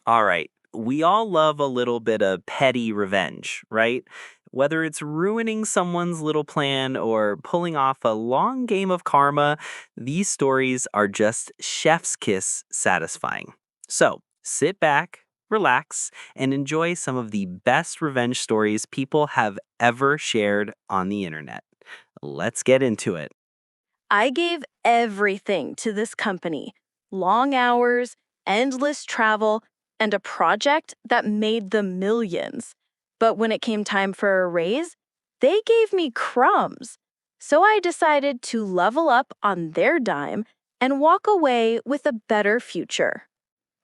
All right. We all love a little bit of petty revenge, right? Whether it's ruining someone's little plan or pulling off a long game of karma, these stories are just chef's kiss satisfying. So sit back, relax, and enjoy some of the best revenge stories people have ever shared on the internet. Let's get into it. I gave everything to this company: long hours, endless travel, and a project that made them millions. But when it came time for a raise, they gave me crumbs. So I decided to level up on their dime and walk away with a better future.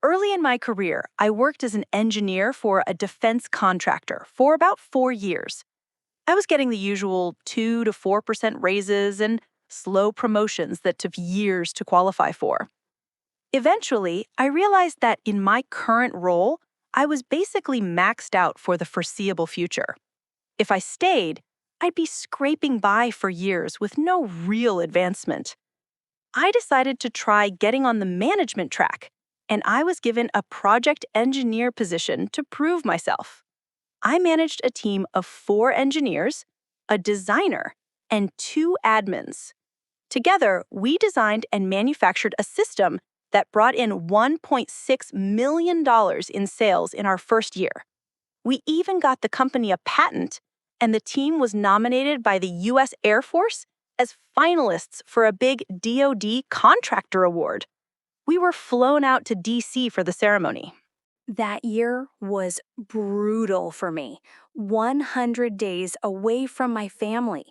Early in my career, I worked as an engineer for a defense contractor for about 4 years. I was getting the usual 2 to 4% raises and slow promotions that took years to qualify for. Eventually, I realized that in my current role, I was basically maxed out for the foreseeable future. If I stayed, I'd be scraping by for years with no real advancement. I decided to try getting on the management track, and I was given a project engineer position to prove myself. I managed a team of 4 engineers, a designer, and 2 admins. Together, we designed and manufactured a system that brought in $1.6 million in sales in our first year. We even got the company a patent, and the team was nominated by the U.S. Air Force as finalists for a big DoD contractor award. We were flown out to D.C. for the ceremony. That year was brutal for me. 100 days away from my family,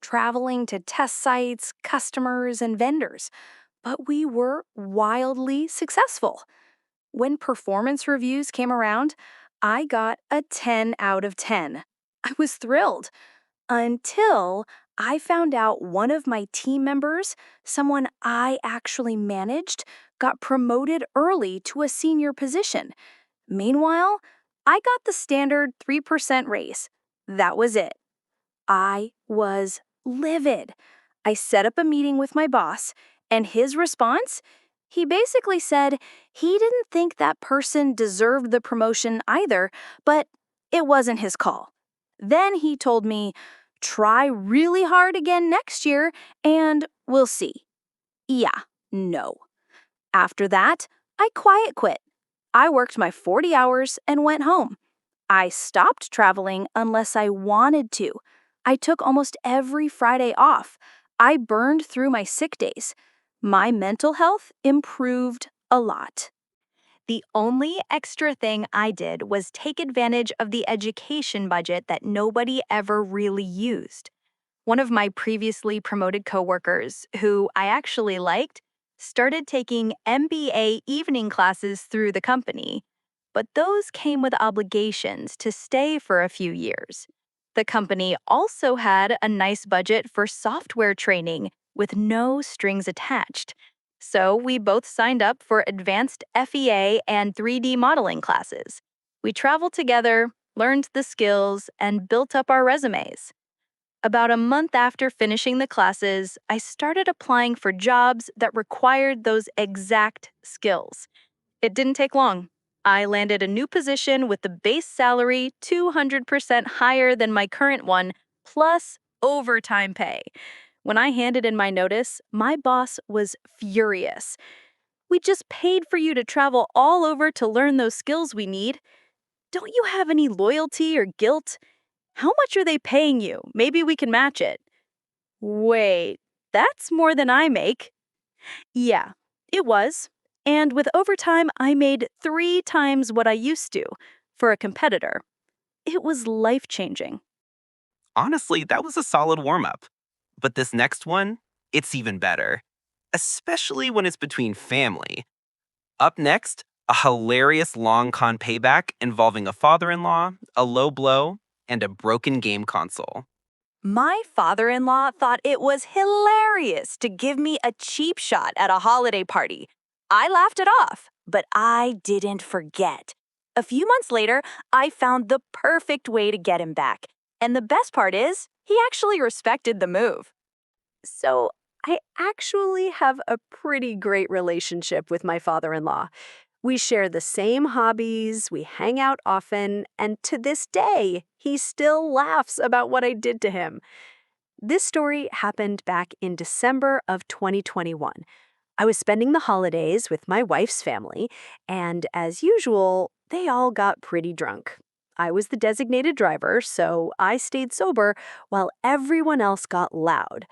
traveling to test sites, customers, and vendors. But we were wildly successful. When performance reviews came around, I got a 10 out of 10. I was thrilled until I found out one of my team members, someone I actually managed, got promoted early to a senior position. Meanwhile, I got the standard 3% raise. That was it. I was livid. I set up a meeting with my boss, and his response? He basically said he didn't think that person deserved the promotion either, but it wasn't his call. Then he told me, try really hard again next year, and we'll see. Yeah, no. After that, I quiet quit. I worked my 40 hours and went home. I stopped traveling unless I wanted to. I took almost every Friday off. I burned through my sick days. My mental health improved a lot. The only extra thing I did was take advantage of the education budget that nobody ever really used. One of my previously promoted coworkers, who I actually liked, started taking MBA evening classes through the company, but those came with obligations to stay for a few years. The company also had a nice budget for software training with no strings attached. So we both signed up for advanced FEA and 3D modeling classes. We traveled together, learned the skills, and built up our resumes. About a month after finishing the classes, I started applying for jobs that required those exact skills. It didn't take long. I landed a new position with the base salary 200% higher than my current one, plus overtime pay. When I handed in my notice, my boss was furious. We just paid for you to travel all over to learn those skills we need. Don't you have any loyalty or guilt? How much are they paying you? Maybe we can match it. Wait, that's more than I make. Yeah, it was. And with overtime, I made 3 times what I used to for a competitor. It was life-changing. Honestly, that was a solid warm up. But this next one, it's even better, especially when it's between family. Up next, a hilarious long con payback involving a father in law, a low blow, and a broken game console. My father-in-law thought it was hilarious to give me a cheap shot at a holiday party. I laughed it off, but I didn't forget. A few months later, I found the perfect way to get him back. And the best part is, he actually respected the move. So, I actually have a pretty great relationship with my father-in-law. We share the same hobbies, we hang out often, and to this day, he still laughs about what I did to him. This story happened back in December of 2021. I was spending the holidays with my wife's family, and as usual, they all got pretty drunk. I was the designated driver, so I stayed sober while everyone else got loud.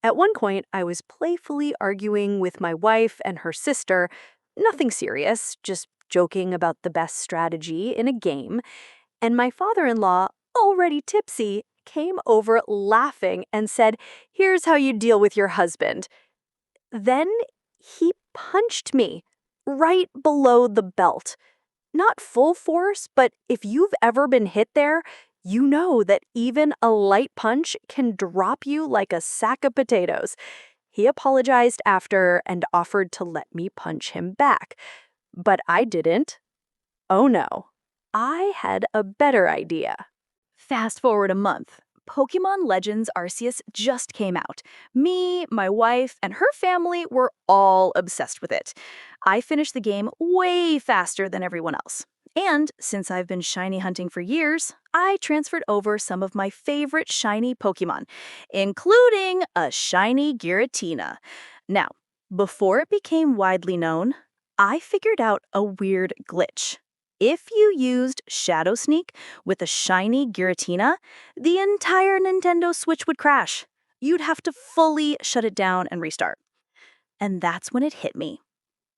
At one point, I was playfully arguing with my wife and her sister, nothing serious, just joking about the best strategy in a game, and my father-in-law, already tipsy, came over laughing and said, "Here's how you deal with your husband." Then he punched me right below the belt. Not full force, but if you've ever been hit there, you know that even a light punch can drop you like a sack of potatoes. He apologized after and offered to let me punch him back. But I didn't. Oh no. I had a better idea. Fast forward a month. Pokemon Legends Arceus just came out. Me, my wife, and her family were all obsessed with it. I finished the game way faster than everyone else. And since I've been shiny hunting for years, I transferred over some of my favorite shiny Pokemon, including a shiny Giratina. Now, before it became widely known, I figured out a weird glitch. If you used Shadow Sneak with a shiny Giratina, the entire Nintendo Switch would crash. You'd have to fully shut it down and restart. And that's when it hit me.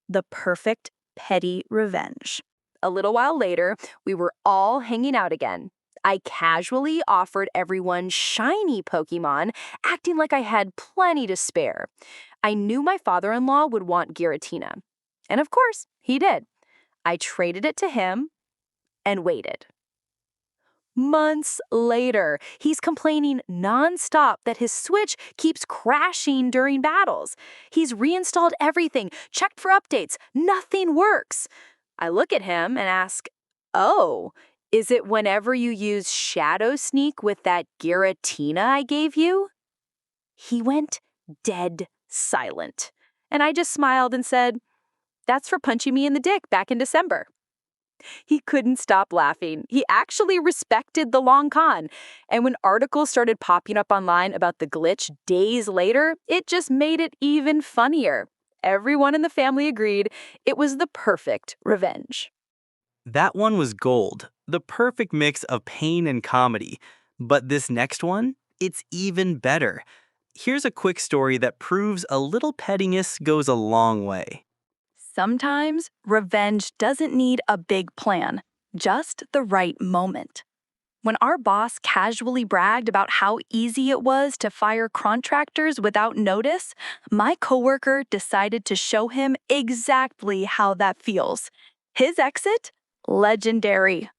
The perfect petty revenge. A little while later, we were all hanging out again. I casually offered everyone shiny Pokemon, acting like I had plenty to spare. I knew my father-in-law would want Giratina. And of course, he did. I traded it to him and waited. Months later, he's complaining nonstop that his Switch keeps crashing during battles. He's reinstalled everything, checked for updates, nothing works. I look at him and ask, "Oh, is it whenever you use Shadow Sneak with that Giratina I gave you?" He went dead silent. And I just smiled and said, "That's for punching me in the dick back in December." He couldn't stop laughing. He actually respected the long con. And when articles started popping up online about the glitch days later, it just made it even funnier. Everyone in the family agreed it was the perfect revenge. That one was gold, the perfect mix of pain and comedy. But this next one, it's even better. Here's a quick story that proves a little pettiness goes a long way. Sometimes revenge doesn't need a big plan, just the right moment. When our boss casually bragged about how easy it was to fire contractors without notice, my coworker decided to show him exactly how that feels. His exit? Legendary.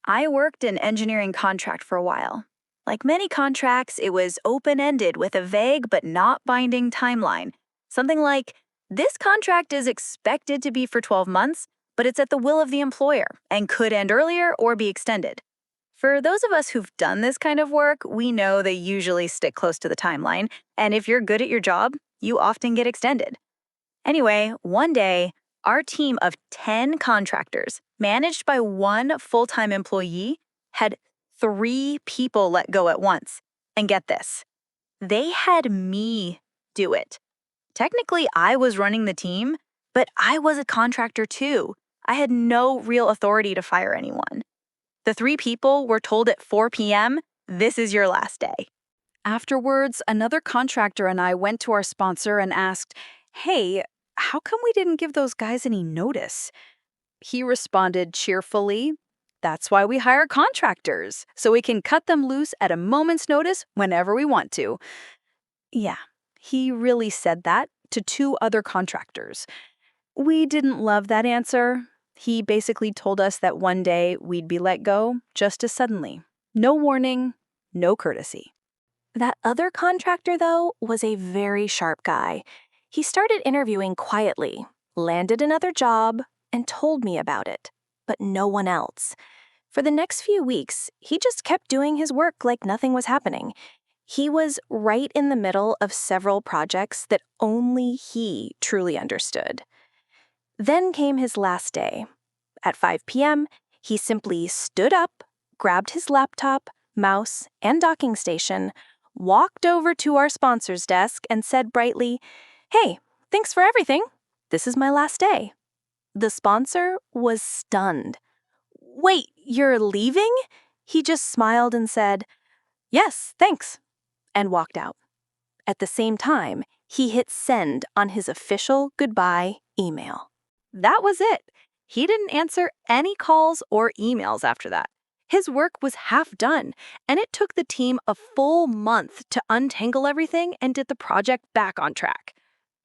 I worked in engineering contract for a while. Like many contracts, it was open-ended with a vague but not binding timeline. Something like, this contract is expected to be for 12 months, but it's at the will of the employer and could end earlier or be extended. For those of us who've done this kind of work, we know they usually stick close to the timeline, and if you're good at your job, you often get extended. Anyway, one day, our team of 10 contractors, managed by one full-time employee, had 3 people let go at once. And get this, they had me do it. Technically, I was running the team, but I was a contractor too. I had no real authority to fire anyone. The 3 people were told at 4 p.m., "This is your last day." Afterwards, another contractor and I went to our sponsor and asked, "Hey, how come we didn't give those guys any notice?" He responded cheerfully, "That's why we hire contractors, so we can cut them loose at a moment's notice whenever we want to." Yeah, he really said that to 2 other contractors. We didn't love that answer. He basically told us that one day we'd be let go just as suddenly. No warning, no courtesy. That other contractor, though, was a very sharp guy. He started interviewing quietly, landed another job, and told me about it, but no one else. For the next few weeks, he just kept doing his work like nothing was happening. He was right in the middle of several projects that only he truly understood. Then came his last day. At 5 p.m., he simply stood up, grabbed his laptop, mouse, and docking station, walked over to our sponsor's desk, and said brightly, "Hey, thanks for everything. This is my last day." The sponsor was stunned. "Wait, you're leaving?" He just smiled and said, "Yes, thanks," and walked out. At the same time, he hit send on his official goodbye email. That was it. He didn't answer any calls or emails after that. His work was half done, and it took the team a full month to untangle everything and get the project back on track.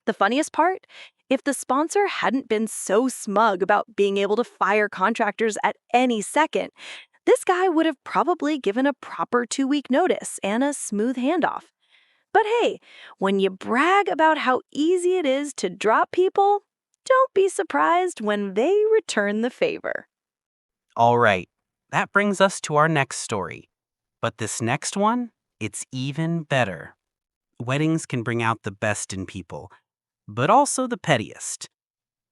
The funniest part? If the sponsor hadn't been so smug about being able to fire contractors at any second, this guy would have probably given a proper 2-week notice and a smooth handoff. But hey, when you brag about how easy it is to drop people, don't be surprised when they return the favor. All right, that brings us to our next story. But this next one, it's even better. Weddings can bring out the best in people, but also the pettiest.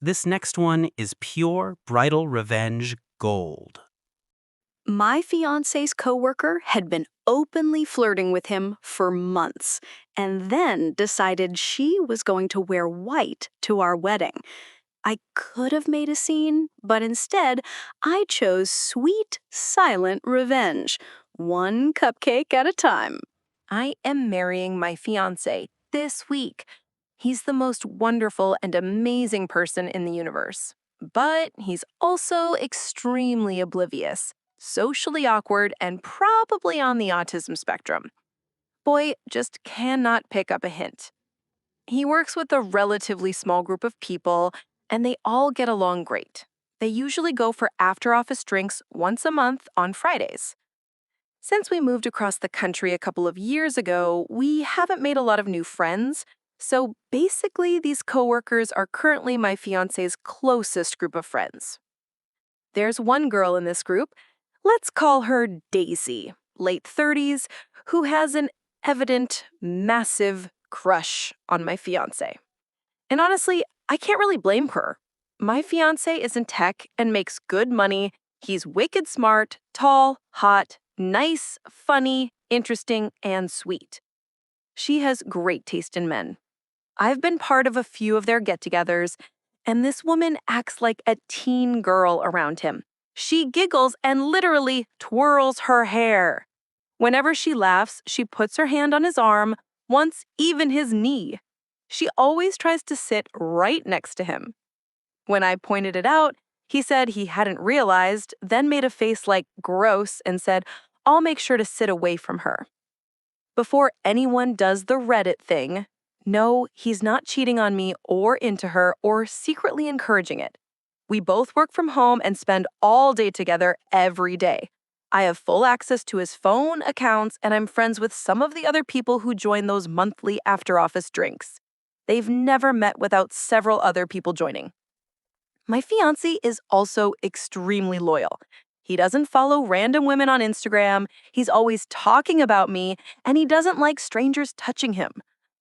This next one is pure bridal revenge gold. My fiance's coworker had been openly flirting with him for months and then decided she was going to wear white to our wedding. I could have made a scene, but instead, I chose sweet, silent revenge, one cupcake at a time. I am marrying my fiance this week. He's the most wonderful and amazing person in the universe. But he's also extremely oblivious, socially awkward, and probably on the autism spectrum. Boy just cannot pick up a hint. He works with a relatively small group of people, and they all get along great. They usually go for after-office drinks once a month on Fridays. Since we moved across the country a couple of years ago, we haven't made a lot of new friends. So basically, these coworkers are currently my fiance's closest group of friends. There's one girl in this group, let's call her Daisy, late 30s, who has an evident, massive crush on my fiance. And honestly, I can't really blame her. My fiance is in tech and makes good money. He's wicked smart, tall, hot, nice, funny, interesting, and sweet. She has great taste in men. I've been part of a few of their get-togethers, and this woman acts like a teen girl around him. She giggles and literally twirls her hair. Whenever she laughs, she puts her hand on his arm, once even his knee. She always tries to sit right next to him. When I pointed it out, he said he hadn't realized, then made a face like gross and said, "I'll make sure to sit away from her." Before anyone does the Reddit thing, no, he's not cheating on me or into her or secretly encouraging it. We both work from home and spend all day together every day. I have full access to his phone, accounts, and I'm friends with some of the other people who join those monthly after-office drinks. They've never met without several other people joining. My fiancé is also extremely loyal. He doesn't follow random women on Instagram, he's always talking about me, and he doesn't like strangers touching him.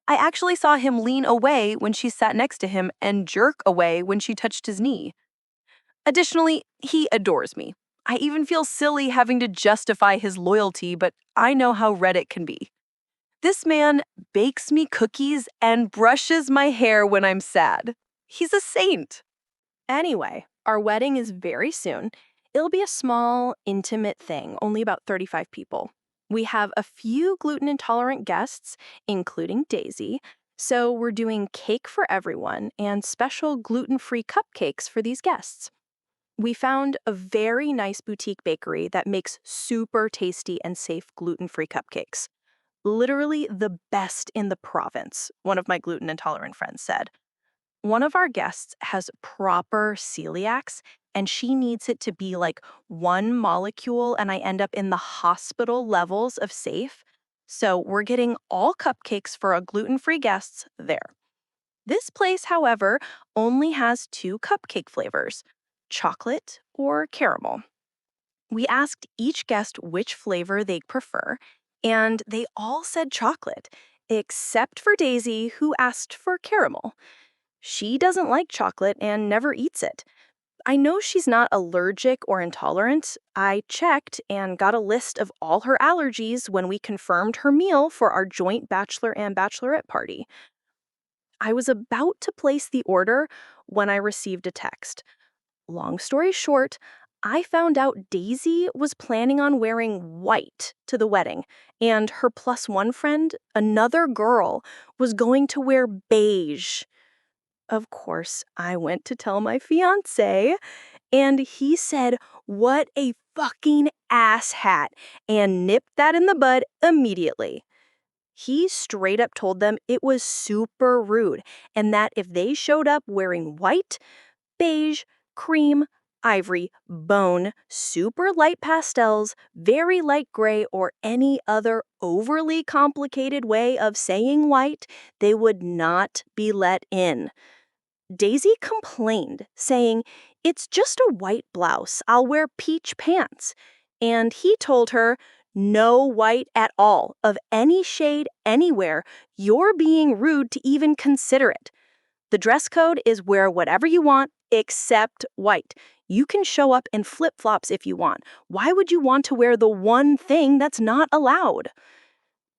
I actually saw him lean away when she sat next to him and jerk away when she touched his knee. Additionally, he adores me. I even feel silly having to justify his loyalty, but I know how Reddit can be. This man bakes me cookies and brushes my hair when I'm sad. He's a saint. Anyway, our wedding is very soon. It'll be a small, intimate thing, only about 35 people. We have a few gluten-intolerant guests, including Daisy, so we're doing cake for everyone and special gluten-free cupcakes for these guests. We found a very nice boutique bakery that makes super tasty and safe gluten-free cupcakes. Literally the best in the province, one of my gluten-intolerant friends said. One of our guests has proper celiacs, and she needs it to be like one molecule, and I end up in the hospital levels of safe. So we're getting all cupcakes for our gluten-free guests there. This place, however, only has 2 cupcake flavors, chocolate or caramel. We asked each guest which flavor they prefer, and they all said chocolate, except for Daisy, who asked for caramel. She doesn't like chocolate and never eats it. I know she's not allergic or intolerant. I checked and got a list of all her allergies when we confirmed her meal for our joint bachelor and bachelorette party. I was about to place the order when I received a text. Long story short, I found out Daisy was planning on wearing white to the wedding, and her plus one friend, another girl, was going to wear beige. Of course, I went to tell my fiance, and he said, "What a fucking asshat," and nipped that in the bud immediately. He straight up told them it was super rude and that if they showed up wearing white, beige, cream, ivory, bone, super light pastels, very light gray, or any other overly complicated way of saying white, they would not be let in. Daisy complained, saying, "It's just a white blouse. I'll wear peach pants." And he told her, "No white at all, of any shade, anywhere. You're being rude to even consider it. The dress code is wear whatever you want except white. You can show up in flip flops if you want. Why would you want to wear the one thing that's not allowed?"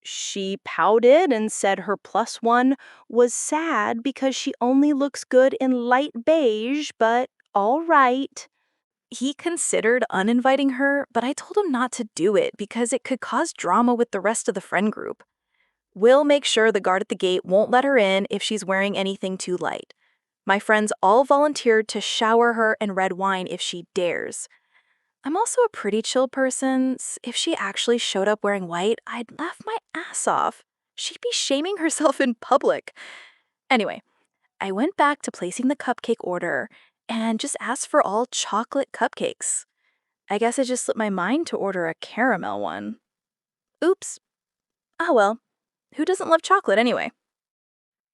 She pouted and said her plus one was sad because she only looks good in light beige, but all right. He considered uninviting her, but I told him not to do it because it could cause drama with the rest of the friend group. We'll make sure the guard at the gate won't let her in if she's wearing anything too light. My friends all volunteered to shower her in red wine if she dares. I'm also a pretty chill person. If she actually showed up wearing white, I'd laugh my ass off. She'd be shaming herself in public. Anyway, I went back to placing the cupcake order and just asked for all chocolate cupcakes. I guess it just slipped my mind to order a caramel one. Oops. Oh well, who doesn't love chocolate anyway?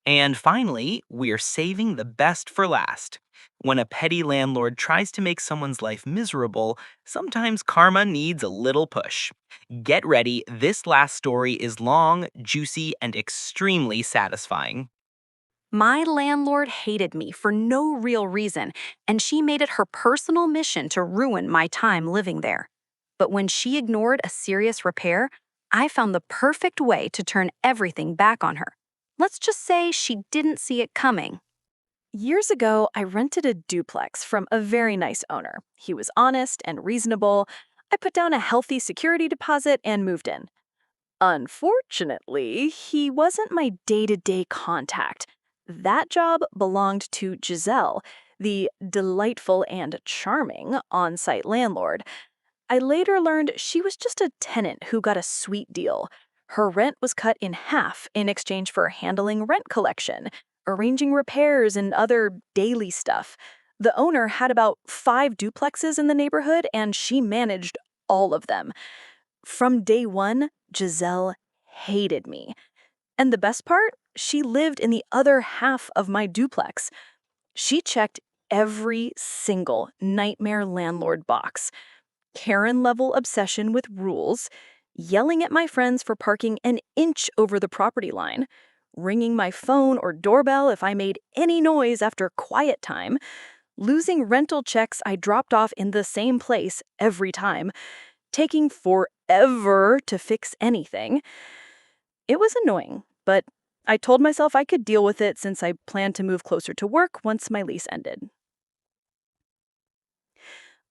And finally, we're saving the best for last. When a petty landlord tries to make someone's life miserable, sometimes karma needs a little push. Get ready, this last story is long, juicy, and extremely satisfying. My landlord hated me for no real reason, and she made it her personal mission to ruin my time living there. But when she ignored a serious repair, I found the perfect way to turn everything back on her. Let's just say she didn't see it coming. Years ago, I rented a duplex from a very nice owner. He was honest and reasonable. I put down a healthy security deposit and moved in. Unfortunately, he wasn't my day-to-day contact. That job belonged to Giselle, the delightful and charming on-site landlord. I later learned she was just a tenant who got a sweet deal. Her rent was cut in half in exchange for handling rent collection, arranging repairs, and other daily stuff. The owner had about 5 duplexes in the neighborhood, and she managed all of them. From day one, Giselle hated me. And the best part? She lived in the other half of my duplex. She checked every single nightmare landlord box. Karen level obsession with rules, yelling at my friends for parking an inch over the property line, ringing my phone or doorbell if I made any noise after quiet time, losing rental checks I dropped off in the same place every time, taking forever to fix anything. It was annoying, but I told myself I could deal with it since I planned to move closer to work once my lease ended.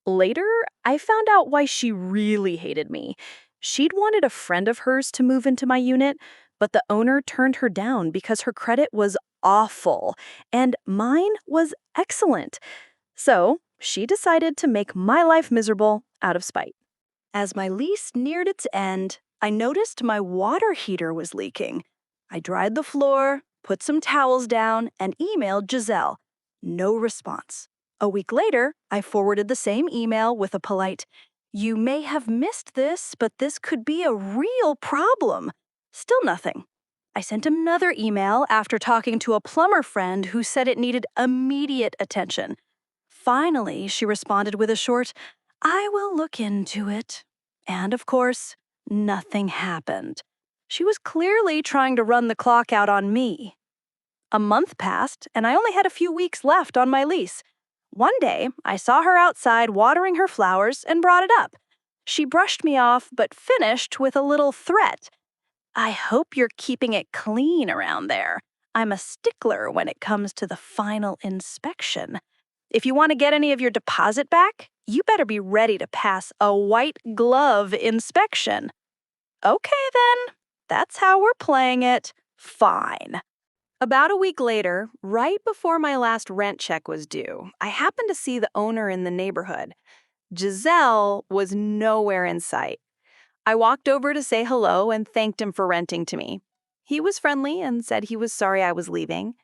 Later, I found out why she really hated me. She'd wanted a friend of hers to move into my unit, but the owner turned her down because her credit was awful, and mine was excellent. So, she decided to make my life miserable out of spite. As my lease neared its end, I noticed my water heater was leaking. I dried the floor, put some towels down, and emailed Giselle. No response. A week later, I forwarded the same email with a polite, "You may have missed this, but this could be a real problem." Still nothing. I sent another email after talking to a plumber friend who said it needed immediate attention. Finally, she responded with a short, "I will look into it." And of course, nothing happened. She was clearly trying to run the clock out on me. A month passed, and I only had a few weeks left on my lease. One day, I saw her outside watering her flowers and brought it up. She brushed me off, but finished with a little threat. I hope you're keeping it clean around there. I'm a stickler when it comes to the final inspection. If you want to get any of your deposit back, you better be ready to pass a white glove inspection. Okay, then. That's how we're playing it. Fine. About a week later, right before my last rent check was due, I happened to see the owner in the neighborhood. Giselle was nowhere in sight. I walked over to say hello and thanked him for renting to me. He was friendly and said he was sorry I was leaving.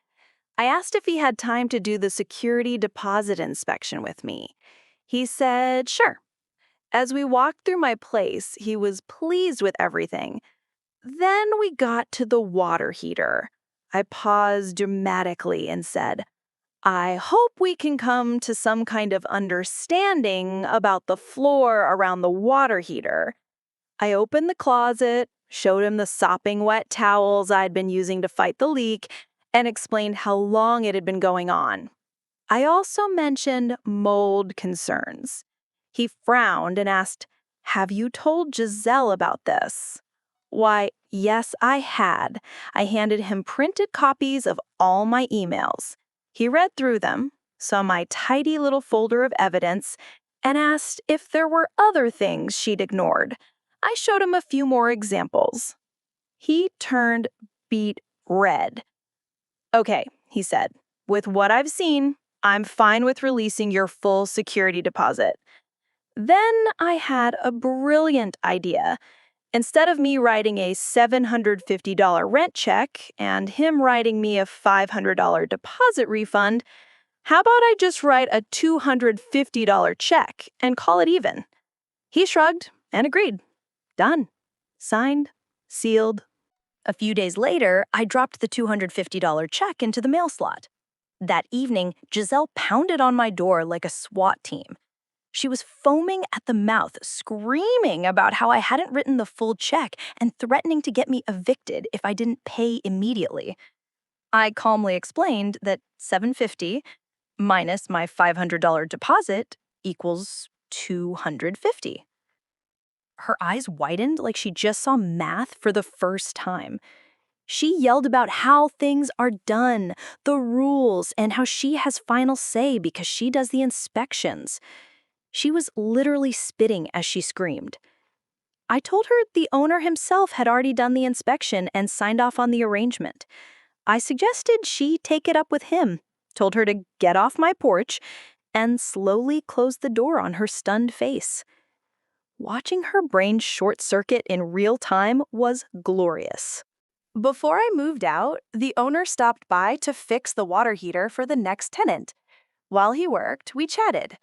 I asked if he had time to do the security deposit inspection with me. He said, sure. As we walked through my place, he was pleased with everything. Then we got to the water heater. I paused dramatically and said, I hope we can come to some kind of understanding about the floor around the water heater. I opened the closet, showed him the sopping wet towels I'd been using to fight the leak, and explained how long it had been going on. I also mentioned mold concerns. He frowned and asked, have you told Giselle about this? Why, yes, I had. I handed him printed copies of all my emails. He read through them, saw my tidy little folder of evidence, and asked if there were other things she'd ignored. I showed him a few more examples. He turned beet red. Okay, he said, with what I've seen, I'm fine with releasing your full security deposit. Then I had a brilliant idea. Instead of me writing a $750 rent check and him writing me a $500 deposit refund, how about I just write a $250 check and call it even? He shrugged and agreed. Done. Signed. Sealed. A few days later, I dropped the $250 check into the mail slot. That evening, Giselle pounded on my door like a SWAT team. She was foaming at the mouth, screaming about how I hadn't written the full check and threatening to get me evicted if I didn't pay immediately. I calmly explained that $750 minus my $500 deposit equals $250. Her eyes widened like she just saw math for the first time. She yelled about how things are done, the rules, and how she has final say because she does the inspections. She was literally spitting as she screamed. I told her the owner himself had already done the inspection and signed off on the arrangement. I suggested she take it up with him, told her to get off my porch, and slowly closed the door on her stunned face. Watching her brain short-circuit in real time was glorious. Before I moved out, the owner stopped by to fix the water heater for the next tenant. While he worked, we chatted.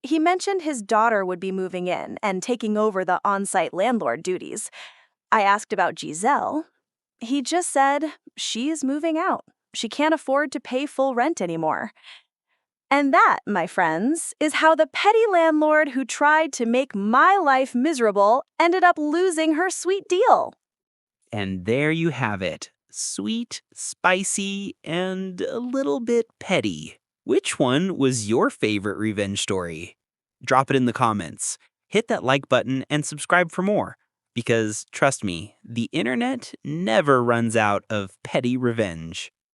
He mentioned his daughter would be moving in and taking over the on-site landlord duties. I asked about Giselle. He just said she is moving out. She can't afford to pay full rent anymore. And that, my friends, is how the petty landlord who tried to make my life miserable ended up losing her sweet deal. And there you have it. Sweet, spicy, and a little bit petty. Which one was your favorite revenge story? Drop it in the comments. Hit that like button and subscribe for more. Because, trust me, the internet never runs out of petty revenge.